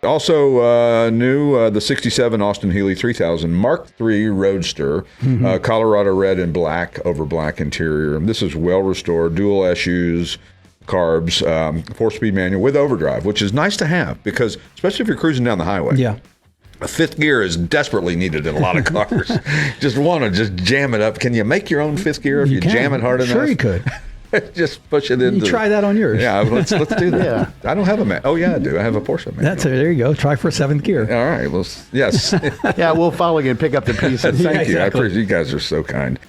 Also new, the 67 Austin-Healey 3000 Mark III Roadster, Colorado red and black over black interior. This is well restored, dual SUs, carbs, 4-speed manual with overdrive, which is nice to have because, especially if you're cruising down the highway. Yeah. A fifth gear is desperately needed in a lot of cars. Just jam it up. Can you make your own fifth gear if you jam it hard enough? Sure you could. Just push it into. You try that on yours. Yeah, let's do that. Yeah. I don't have a Oh yeah, I do. I have a Porsche manual. There you go. Try for 7th gear. All right. Well, yes. Yeah, we'll follow you and pick up the pieces. Thank you. I appreciate you guys are so kind.